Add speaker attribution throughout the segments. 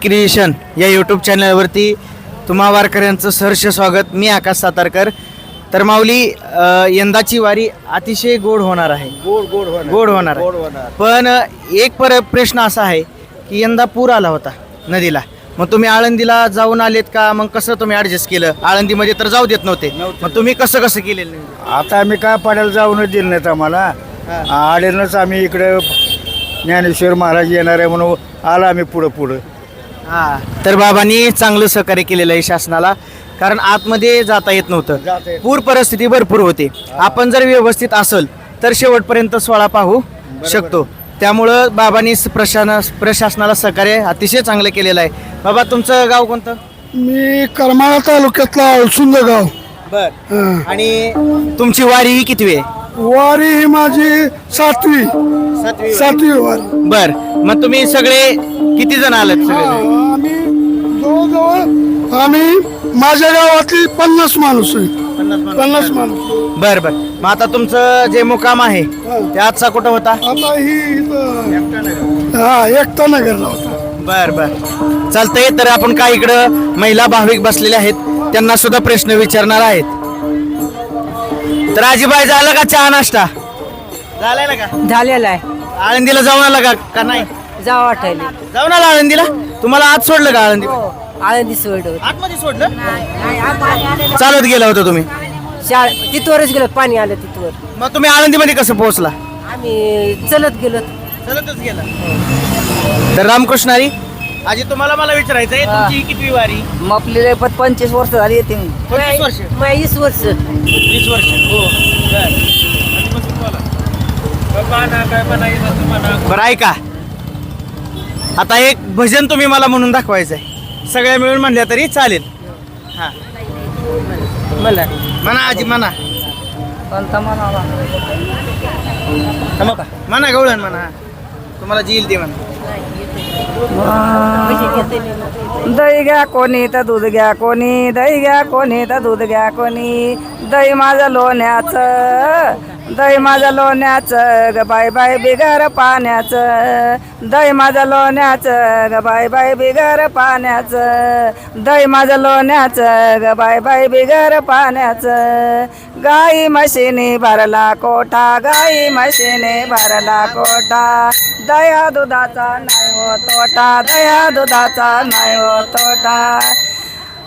Speaker 1: Creation या YouTube चॅनलवरती तुम्हा वारकऱ्यांचं सहर्ष स्वागत. मी आकाश सातारकर. तर माऊली, यंदाची वारी अतिशय गोड होणार आहे. गोड होणार आहे. पण एक प्रश्न असा आहे की यंदा पूर आला होता नदीला. मग तुम्ही आळंदीला जाऊन आलेत का? मग कसं तुम्ही ऍडजस्ट केलं? आळंदीमध्ये तर जाऊ देत नव्हते. मग तुम्ही कसं केलेलं?
Speaker 2: आता आम्ही काय पाड्याला जाऊनच दिलं नाहीत आम्हाला. आडेनच आम्ही इकडे ज्ञानेश्वर महाराज येणार आहे म्हणून आला आम्ही पुढं.
Speaker 1: हा, तर बाबांनी चांगलं सहकार्य केलेलं आहे शासनाला. कारण आतमध्ये जाता येत नव्हतं. पूर परिस्थिती भरपूर होती. आपण जर व्यवस्थित असेल तर शेवटपर्यंत सोहळा पाहू शकतो. त्यामुळं बाबांनी प्रशासनाला सहकार्य अतिशय चांगलं केलेलं आहे. बाबा, तुमचं गाव कोणतं?
Speaker 3: मी करमाळा तालुक्यातला अलसुंद गाव.
Speaker 1: बर. आणि तुमची वारी ही कितवी आहे?
Speaker 3: वारी ही माझी सातवी वारी.
Speaker 1: बर. मग तुम्ही सगळे किती जण आलात? सगळे
Speaker 3: आम्ही जवळजवळ माझ्या गावातली 50 माणूस आहे. 50 माणूस.
Speaker 1: बर. मग आता तुमचं जे मुक्काम आहे ते आजचा कुठं होता?
Speaker 3: आता ही एकता नगरला होता.
Speaker 1: बर. चालतंय. तर आपण काय इकडं महिला भाविक बसलेल्या आहेत, त्यांना सुद्धा प्रश्न विचारणार आहेत. तर आजीबाई, झालं का चहा नाश्ता? झालाय ना का?
Speaker 4: झालेला आहे.
Speaker 1: आळंदीला जाऊन आला का नाही?
Speaker 4: जावं वाटायला.
Speaker 1: जाऊन आला आळंदीला? तुम्हाला आत सोडलं का आळंदीला?
Speaker 4: आळंदी सोडलं.
Speaker 1: आतमध्ये सोडलं? चालत गेला होता तुम्ही?
Speaker 4: तिथवरच गेलो, पाणी आलं तिथवर.
Speaker 1: मग तुम्ही आळंदीमध्ये कसं पोहोचला?
Speaker 4: आम्ही चलत गेलो.
Speaker 1: चलतच गेला. तर रामकृष्णारी आजी, तुम्हाला मला विचारायचं आहे, तुमची ही कितवी वारी?
Speaker 4: मग आपली 25 वर्ष झाली येते.
Speaker 1: 25 वर्ष?
Speaker 4: 20 वर्ष.
Speaker 1: 20 वर्ष. हो. बरं, ऐका. आता एक भजन तुम्ही मला म्हणून दाखवायचं आहे. सगळ्या मिळून म्हणल्या तरी चालेल. हा,
Speaker 4: मला
Speaker 1: म्हणा आजी, म्हणा.
Speaker 4: कोणता म्हणावा?
Speaker 1: म्हणा गवळण, म्हणा. तुम्हाला जी येईल ते म्हणा.
Speaker 4: दही घ्या कोणी तर दूध घ्या कोणी, दही घ्या कोणी तर दूध घ्या कोणी. दही माझं लोण्याचं, दही माझं लोण्याचं ग बाय बिगर पाण्याचं. दही माझं लोण्याचं ग बाय बिगर पाण्याचं. दही माझं लोण्याचं ग बाय बिगर पाण्याचं. गाई म्हशीने भरला कोठा, गाई म्हशीने भरला कोठा. दया दुधाचा नाही हो तोटा, दया दुधाचा नाही हो तोटा.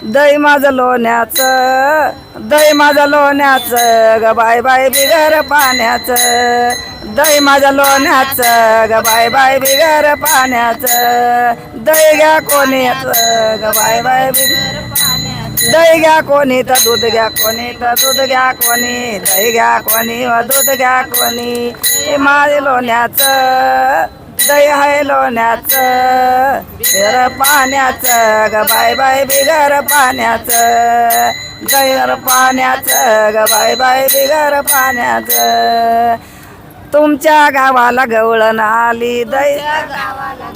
Speaker 4: दही माझं लोण्याचं, दही माझं लोण्याचं ग बाय बिगर पाण्याचं. दही माझं लोण्याचं ग बाय बिगर पाण्याचं. दही घ्या कोणी ग बाय बिगर पाण्याचं. दही घ्या कोणी तर दूध घ्या कोणी तर दूध घ्या कोणी. दही घ्या कोणी व दूध घ्या कोणी. हे माझे लोण्याचं, दही आहे लोण्याचं बिगर पाण्याचं ग बाय बिगर पाण्याचं. बिगर पाण्याचं ग बाय बिगर पाण्याचं. तुमच्या गावाला गवळण आली, दही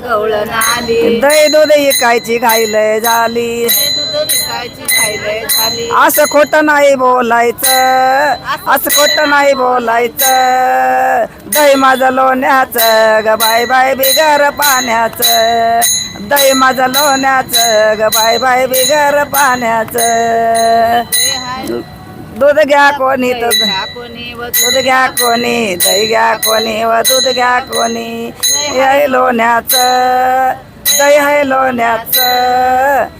Speaker 4: गवळण आली. दही दूध इकायची घाईलय झाली. असं खोटं नाही बोलायचं, असं खोटं नाही बोलायचं. दही माझं लोण्याचं ग बाय बिगर पाण्याचं. दही माझं लोण्याचं ग बाय बिगर पाण्याचं. दूध घ्या कोणी तर दूध घ्या कोणी, दही घ्या कोणी व दूध घ्या कोणी. हे लोण्याचं, दही आहे लोण्याचं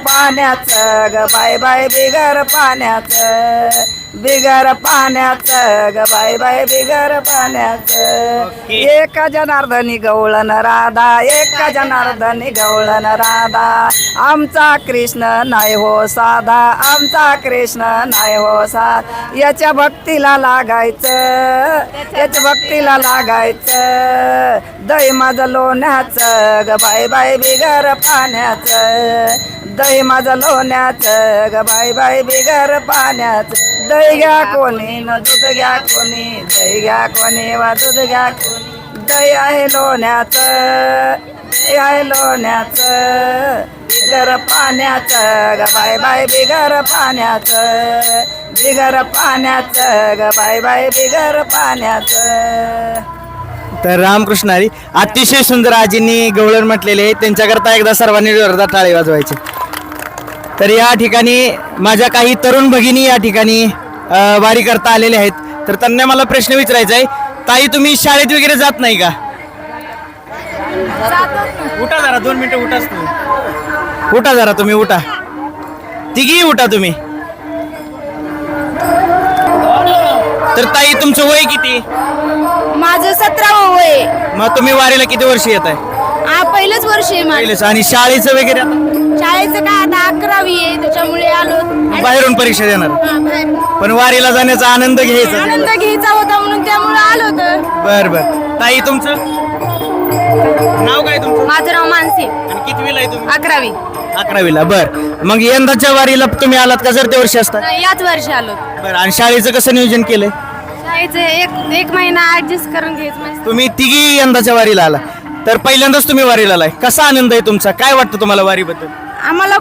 Speaker 4: पाण्याचं ग बाय बिगर पाण्याचं. बिगर पाण्याचं ग बाय बिगर पाण्याचं. एका जनार्दनी गवळण राधा, एका जनार्दनी गवळण राधा. आमचा कृष्ण नाही हो साधा, आमचा कृष्ण नाही हो साधा. याच्या भक्तीला लागायचं, याच्या भक्तीला लागायचं. दही माझं लोण्याचं ग बाय बिगर पाण्याचं. दही माझं लोण्याचं ग बाय बिगर पाण्याचं. दही घ्या कोणी न दूध घ्या कोणी, दही घ्या कोणी व दूध घ्या कोणी. दही आहे लोण्याचं, दही आहे लोण्याचं बिगर पाण्याचं ग बाय बिगर पाण्याचं. बिगर पाण्याचं ग बाय बिगर पाण्याचं.
Speaker 1: तर रामकृष्ण हरी. अतिशय सुंदर आजींनी गवळण म्हटलेले आहे, त्यांच्याकरता एकदा सर्वांनी जोरदार टाळी वाजवायची. तर या ठिकाणी माझ्या काही तरुण भगिनी या ठिकाणी वारी करता आलेले आहेत. तर त्यांना मला प्रश्न विचारायचा आहे, ताई तुम्ही शाळेत वगैरे जात नाही का? उठा जरा 2 मिनिटं उठाच तुम्ही. उठा जरा तुम्ही उठा, तिघी उठा तुम्ही. तर ताई तुमचं वय किती?
Speaker 5: माझं 17वं वय.
Speaker 1: मग तुम्ही वारीला किती वर्ष येत आहे?
Speaker 5: पहिलंच वर्ष आहे माझं.
Speaker 1: पहिलेच. आणि शाळेचं वगैरे आता?
Speaker 5: शाळेचं काय आता 11वी आहे त्याच्यामुळे आलो.
Speaker 1: बाहेरून परीक्षा देणार,
Speaker 5: बाहेर.
Speaker 1: पण वारीला जाण्याचा आनंद घ्यायचा.
Speaker 5: आनंद घ्यायचा होता म्हणून त्यामुळे आलो होतं.
Speaker 1: बर बर. ताई तुमचं नाव काय तुमचं?
Speaker 5: माझं नाव मानसी.
Speaker 1: आणि कितवीला आहे तुम्ही?
Speaker 5: 11वी.
Speaker 1: 11वीला. बर. मग यंदाच्या वारीला तुम्ही आलात का जर ते वर्षी असता?
Speaker 5: याच वर्षी आलो.
Speaker 1: बरं. आणि शाळेचं कसं नियोजन केलंय?
Speaker 5: शाळेचं एक महिना ऍडजस्ट करून घ्यायचं म्हणजे.
Speaker 1: तुम्ही तिघी यंदाच्या वारीला आला, तर पहिल्यांदाच तुम्ही वारीला आलाय. कसा आनंद आहे तुमचा? काय वाटतं तुम्हाला वारीबद्दल?
Speaker 5: आम्हाला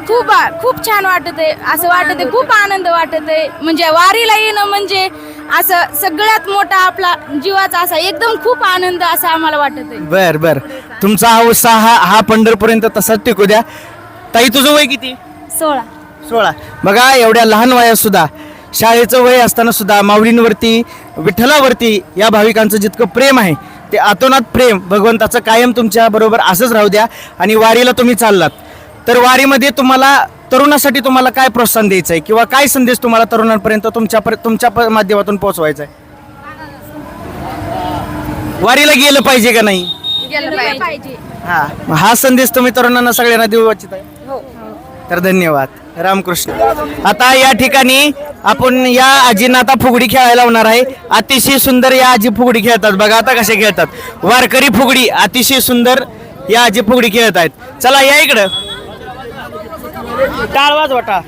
Speaker 5: खूप छान वाटत आहे. असं वाटत आहे, खूप आनंद वाटत आहे. म्हणजे वारीला येणं म्हणजे असं सगळ्यात मोठा आपला जीवाचा असा एकदम खूप आनंद असा आम्हाला वाटत आहे.
Speaker 1: बर बर. तुमचा हा उत्साह हा पंढरपर्यंत तसाच टिकू द्या. ताई तुझं वय किती?
Speaker 5: 16.
Speaker 1: बघा एवढ्या लहान वयात सुद्धा, शाळेचं वय असताना सुद्धा माऊलींवरती, विठ्ठलावरती या भाविकांचं जितकं प्रेम आहे ते अतोनात प्रेम भगवंताचं कायम तुमच्या बरोबर असंच राहू द्या. आणि वारीला तुम्ही चाललात, तर वारीमध्ये तुम्हाला तरुणासाठी तुम्हाला काय प्रोत्साहन द्यायचं आहे किंवा काय संदेश तुम्हाला तरुणांपर्यंत तुमच्या माध्यमातून पोहोचवायचा आहे? वारीला गेलं पाहिजे का नाही?
Speaker 5: गेलं पाहिजे.
Speaker 1: हा संदेश तुम्ही तरुणांना सगळ्यांना देऊ इच्छित आहे? तर धन्यवाद. रामकृष्ण. आता या ठिकाणी आपण या आजींना आता फुगडी खेळायला लावणार आहे. अतिशय सुंदर या आजी फुगडी खेळतात. बघा आता कसे खेळतात. वारकरी फुगडी अतिशय सुंदर या आजी फुगडी खेळत आहेत. चला या इकडं. टाळ वाजवा टाळ.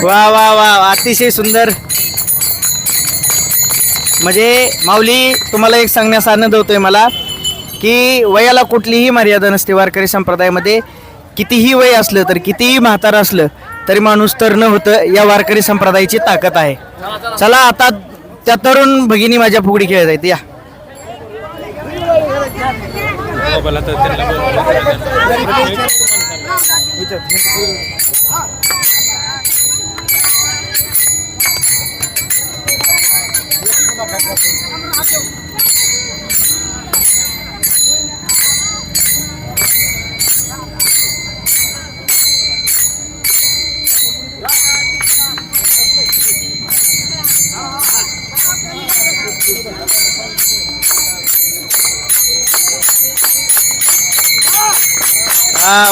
Speaker 1: वा वा वा. अतिशय सुंदर. म्हणजे माऊली तुम्हाला एक सांगण्याचा आनंद होतोय मला की वयाला कुठलीही मर्यादा नसते वारकरी संप्रदायामध्ये. कितीही वय असलं तर कितीही म्हातारं असलं तरी माणूस तर न होतं. या वारकरी संप्रदायाची ताकद आहे. चला आता त्या तरुण भगिनी माझ्या फुगडी खेळत आहेत. या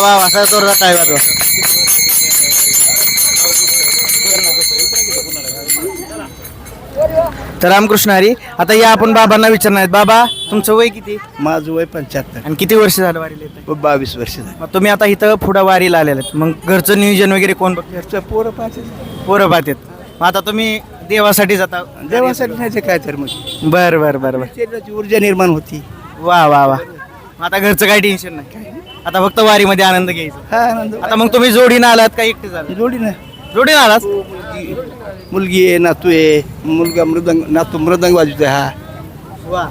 Speaker 1: वा वा. असा जोरदार टाळी वाजवा. तर रामकृष्ण हरी. आता या आपण बाबांना विचारणार आहेत. बाबा तुमचं वय किती?
Speaker 2: माझं वय 75.
Speaker 1: आणि किती वर्ष झालं वारीला येताय?
Speaker 2: 22 वर्ष झाली.
Speaker 1: मग तुम्ही आता इथं पुढं वारीला आलेले आहेत. मग घरचं नियोजन वगैरे कोण बघतं?
Speaker 2: घरचं पोरं पाहते.
Speaker 1: पोरं पाहतात. मग आता तुम्ही देवासाठी जाता?
Speaker 2: देवासाठी नाही काय तर मग
Speaker 1: बर बर बर बर.
Speaker 2: शरीराची ऊर्जा निर्माण होती.
Speaker 1: वा वा वा. मग आता घरचं काही टेन्शन नाही, आता फक्त वारीमध्ये आनंद घ्यायचा.
Speaker 2: हा आनंद.
Speaker 1: आता मग तुम्ही जोडीनं आलात का एकटे झाला?
Speaker 2: जोडी ना.
Speaker 1: जोडीनं आलात?
Speaker 2: मुलगी आहे, नातू आहे. मुलगा नातू मृदंग वाजवतोय. हा
Speaker 1: वा.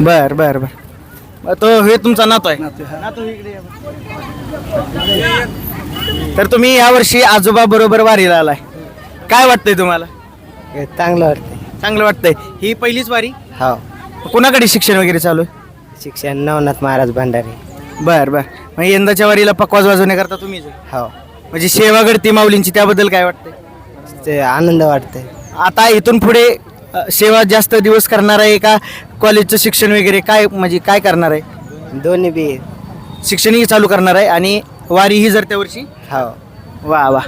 Speaker 1: बर बर बर. मग तो हे तुमचा नातू आहे?
Speaker 2: नातू आहे, हा.
Speaker 1: नातू इकडे या. तर तुम्ही यावर्षी आजोबा बरोबर वारीला आलाय. काय वाटतंय तुम्हाला?
Speaker 6: चांगलं वाटतंय.
Speaker 1: चांगलं वाटतंय. ही पहिलीच वारी?
Speaker 6: हो.
Speaker 1: कुणाकडे शिक्षण वगैरे चालू आहे?
Speaker 6: शिक्षण नवनाथ महाराज भंडारी.
Speaker 1: बर बर. मग यंदाच्या वारीला पकवाज वाजवण्याकरता तुम्हीच आहे?
Speaker 6: हो.
Speaker 1: म्हणजे सेवा घडती माऊलींची, त्याबद्दल काय वाटतंय?
Speaker 6: ते आनंद वाटतंय.
Speaker 1: आता इथून पुढे सेवा जास्त दिवस करणार आहे का कॉलेजचं शिक्षण वगैरे काय, म्हणजे काय करणार आहे?
Speaker 6: दोन्ही बी.
Speaker 1: शिक्षणही चालू करणार आहे आणि वारीही जर त्या वर्षी?
Speaker 6: हो.
Speaker 1: वा वा.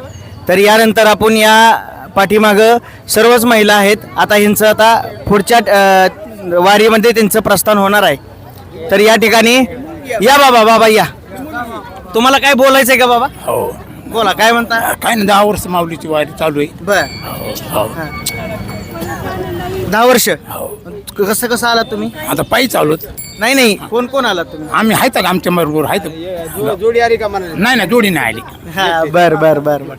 Speaker 1: तर यानंतर आपण या पाठीमागं सर्वच महिला आहेत. आता ह्यांचं आता पुढच्या वारीमध्ये त्यांचं प्रस्थान होणार आहे. तर या ठिकाणी या बाबा, बाबा या. तुम्हाला काय बोलायचंय का बाबा?
Speaker 7: हो
Speaker 1: बोला, काय म्हणता?
Speaker 7: काय ना 10 वर्ष माऊलीची वारी चालू आहे.
Speaker 1: बर,
Speaker 7: हो
Speaker 1: 10 वर्ष.
Speaker 7: हो.
Speaker 1: कसं कसं आलात तुम्ही?
Speaker 7: आता पायी चालूत.
Speaker 1: नाही नाही, कोण कोण आलात तुम्ही?
Speaker 7: आम्ही आहेत का आमच्या बरोबर आहेत.
Speaker 1: जोडी आली का मला?
Speaker 7: नाही ना जोडी नाही आली.
Speaker 1: हा, बर बर बर बर,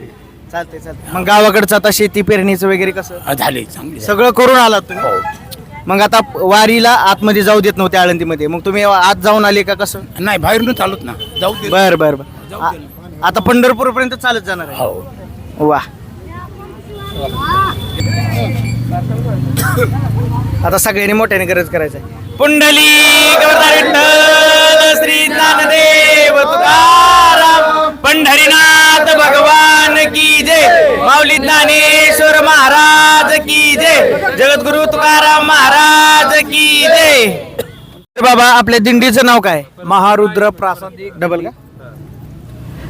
Speaker 1: चालते चालते. मग गावाकडचं आता शेती पेरणीचं वगैरे कसं
Speaker 7: झाले चांगली.
Speaker 1: सगळं करून आलात तुम्ही? मग आता वारीला आतमध्ये जाऊ देत नव्हते आळंदीमध्ये, मग तुम्ही आत जाऊन आले का कसं?
Speaker 7: नाही बाहेरून चालत ना जाऊ दे.
Speaker 1: बर बर बर. आता पंढरपूर पर्यंत चालत जाणार आहे?
Speaker 7: हो
Speaker 1: वा. आता सगळ्यांनी मोठ्याने गरज करायचं आहे. पुंडलिक विठ्ठल श्री ज्ञानदेव तुकाराम पंढरीनाथ भगवान की जय. माऊली ज्ञानेश्वर महाराज की जय. जगद्गुरु तुकाराम महाराज की जय. बाबा, आपल्या दिंडीचं नाव काय?
Speaker 8: महारुद्र प्रासादिक
Speaker 1: डबल का?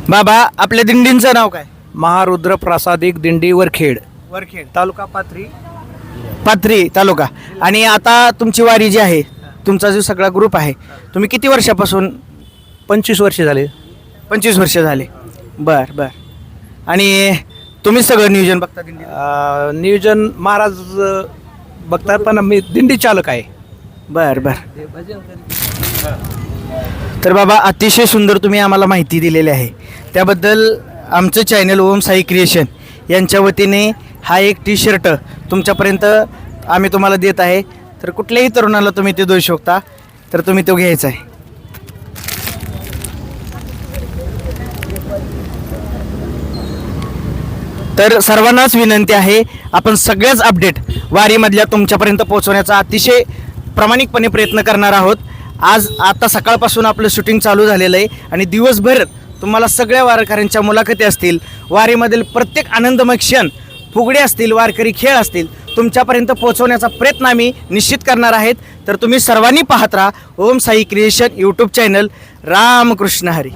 Speaker 1: बाबा, आपल्या दिंडींचं नाव काय?
Speaker 8: महारुद्र प्रासादिक दिंडी वरखेड
Speaker 1: वरखेड
Speaker 8: तालुका पाथरी.
Speaker 1: पाथरी तालुका. आणि आता तुमची वारी जी आहे, तुमचा जो सगळा ग्रुप आहे, तुम्ही किती वर्षापासून?
Speaker 8: 25 वर्षे झाले.
Speaker 1: 25 वर्ष झाले. बर बर. आणि तुम्ही सगळं नियोजन बघता दिंडी?
Speaker 8: नियोजन महाराज बघतात, पण मी दिंडी चालक आहे.
Speaker 1: बर बर. तर बाबा, अतिशय सुंदर तुम्ही आम्हाला माहिती दिलेली आहे, त्याबद्दल आमचं चॅनल ओम साई क्रिएशन यांच्या वतीने हा एक टी शर्ट तुमच्यापर्यंत आम्ही तुम्हाला देत आहे. तर कुठल्याही तरुणाला तुम्ही ते देऊ शकता, तर तुम्ही तो घ्यायचा आहे. तर सर्वांनाच विनंती आहे, आपण सगळ्याच अपडेट वारीमधल्या तुमच्यापर्यंत पोहोचवण्याचा अतिशय प्रामाणिकपणे प्रयत्न करणार आहोत. आता सकाळपासून आपलं शूटिंग चालू झालेलं आहे आणि दिवसभर तुम्हाला सगळ्या वारकऱ्यांच्या मुलाखती असतील, वारीमधील प्रत्येक आनंदमय क्षण, फुगडे असतील, वारकरी खेळ असतील, तुमच्यापर्यंत पोहोचवण्याचा प्रयत्न आम्ही निश्चित करणार आहेत. तर तुम्ही सर्वांनी पाहत राहा Om Sai creation YouTube channel. Ramkrishna Hari.